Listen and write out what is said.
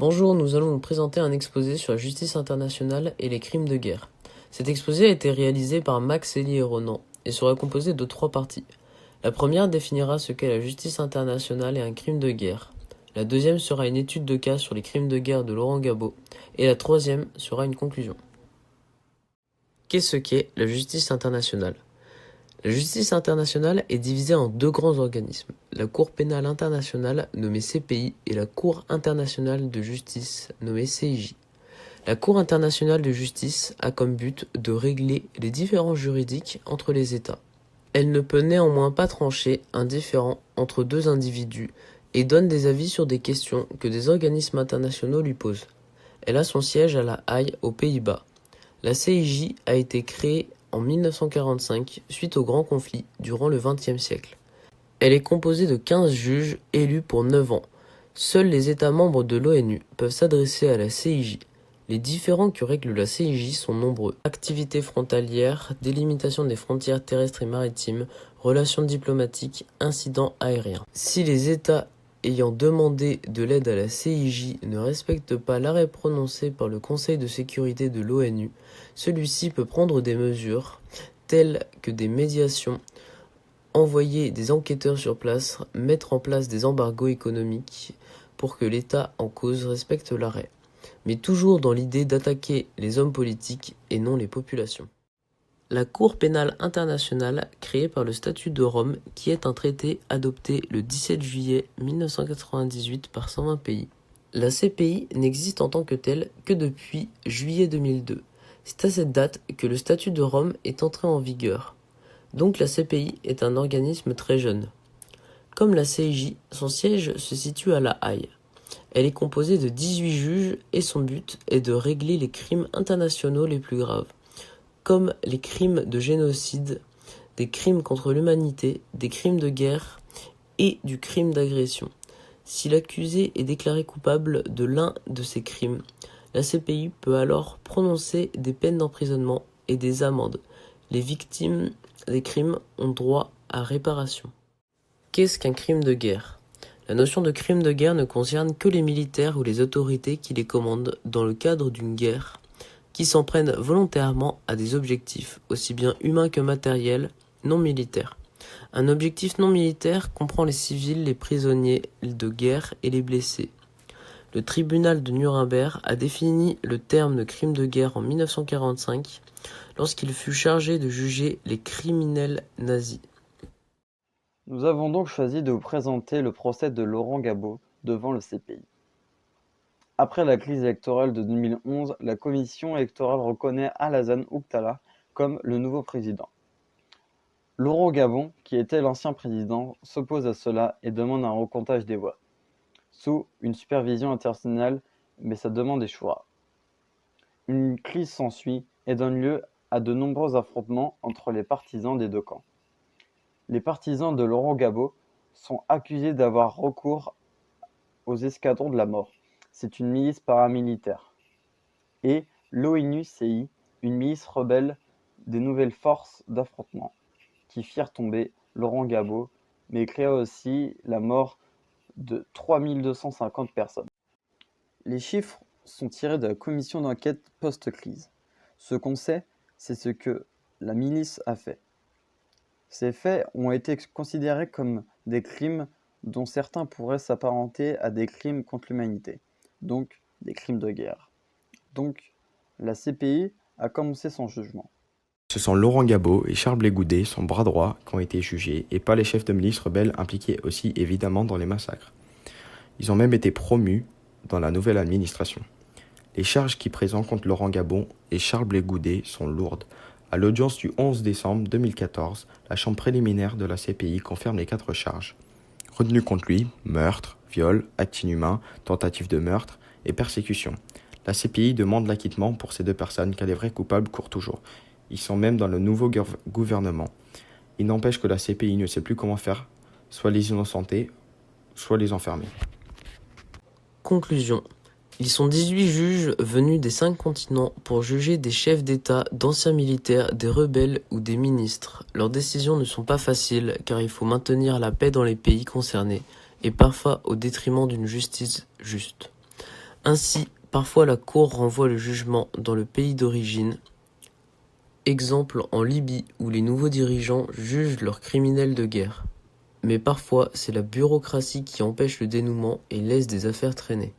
Bonjour, nous allons vous présenter un exposé sur la justice internationale et les crimes de guerre. Cet exposé a été réalisé par Max Elie et Ronan et sera composé de 3 parties. La première définira ce qu'est la justice internationale et un crime de guerre. La deuxième sera une étude de cas sur les crimes de guerre de Laurent Gbagbo et la troisième sera une conclusion. Qu'est-ce qu'est la justice internationale ? La justice internationale est divisée en 2 grands organismes, la Cour pénale internationale nommée CPI et la Cour internationale de justice nommée CIJ. La Cour internationale de justice a comme but de régler les différends juridiques entre les États. Elle ne peut néanmoins pas trancher un différend entre 2 individus et donne des avis sur des questions que des organismes internationaux lui posent. Elle a son siège à La Haye, aux Pays-Bas. La CIJ a été créée en 1945 suite au grand conflit durant le XXe siècle. Elle est composée de 15 juges élus pour 9 ans. Seuls les États membres de l'ONU peuvent s'adresser à la CIJ. Les différends que règle la CIJ sont nombreux. Activités frontalières, délimitation des frontières terrestres et maritimes, relations diplomatiques, incidents aériens. Si les États ayant demandé de l'aide à la CIJ ne respectent pas l'arrêt prononcé par le Conseil de sécurité de l'ONU, celui-ci peut prendre des mesures telles que des médiations, envoyer des enquêteurs sur place, mettre en place des embargos économiques pour que l'État en cause respecte l'arrêt, mais toujours dans l'idée d'attaquer les hommes politiques et non les populations. La Cour pénale internationale, créée par le Statut de Rome, qui est un traité adopté le 17 juillet 1998 par 120 pays. La CPI n'existe en tant que telle que depuis juillet 2002. C'est à cette date que le Statut de Rome est entré en vigueur. Donc la CPI est un organisme très jeune. Comme la CIJ, son siège se situe à La Haye. Elle est composée de 18 juges et son but est de régler les crimes internationaux les plus graves, comme les crimes de génocide, des crimes contre l'humanité, des crimes de guerre et du crime d'agression. Si l'accusé est déclaré coupable de l'un de ces crimes, la CPI peut alors prononcer des peines d'emprisonnement et des amendes. Les victimes des crimes ont droit à réparation. Qu'est-ce qu'un crime de guerre ? La notion de crime de guerre ne concerne que les militaires ou les autorités qui les commandent dans le cadre d'une guerre, qui s'en prennent volontairement à des objectifs, aussi bien humains que matériels, non militaires. Un objectif non militaire comprend les civils, les prisonniers de guerre et les blessés. Le tribunal de Nuremberg a défini le terme de crime de guerre en 1945 lorsqu'il fut chargé de juger les criminels nazis. Nous avons donc choisi de vous présenter le procès de Laurent Gbagbo devant le CPI. Après la crise électorale de 2011, la commission électorale reconnaît Alassane Ouattara comme le nouveau président. Laurent Gbagbo, qui était l'ancien président, s'oppose à cela et demande un recomptage des voix, sous une supervision internationale, mais sa demande échouera. Une crise s'ensuit et donne lieu à de nombreux affrontements entre les partisans des 2 camps. Les partisans de Laurent Gbagbo sont accusés d'avoir recours aux escadrons de la mort. C'est une milice paramilitaire. Et l'ONU-CI, une milice rebelle des nouvelles forces d'affrontement, qui firent tomber Laurent Gbagbo, mais créa aussi la mort de 3250 personnes. Les chiffres sont tirés de la commission d'enquête post-crise. Ce qu'on sait, c'est ce que la milice a fait. Ces faits ont été considérés comme des crimes dont certains pourraient s'apparenter à des crimes contre l'humanité, donc des crimes de guerre. Donc, la CPI a commencé son jugement. Ce sont Laurent Gbagbo et Charles Blé Goudet, son bras droit, qui ont été jugés, et pas les chefs de milices rebelles impliqués aussi évidemment dans les massacres. Ils ont même été promus dans la nouvelle administration. Les charges qui présentent contre Laurent Gbagbo et Charles Blé Goudet sont lourdes. À l'audience du 11 décembre 2014, la chambre préliminaire de la CPI confirme les 4 charges. Retenues contre lui, meurtre, viol, acte inhumain, tentative de meurtre et persécution. La CPI demande l'acquittement pour ces 2 personnes car les vrais coupables courent toujours. Ils sont même dans le nouveau gouvernement. Il n'empêche que la CPI ne sait plus comment faire, soit les innocenter, soit les enfermer. Conclusion. Ils sont 18 juges venus des 5 continents pour juger des chefs d'État, d'anciens militaires, des rebelles ou des ministres. Leurs décisions ne sont pas faciles car il faut maintenir la paix dans les pays concernés et parfois au détriment d'une justice juste. Ainsi, parfois la cour renvoie le jugement dans le pays d'origine. Exemple en Libye où les nouveaux dirigeants jugent leurs criminels de guerre. Mais parfois, c'est la bureaucratie qui empêche le dénouement et laisse des affaires traîner.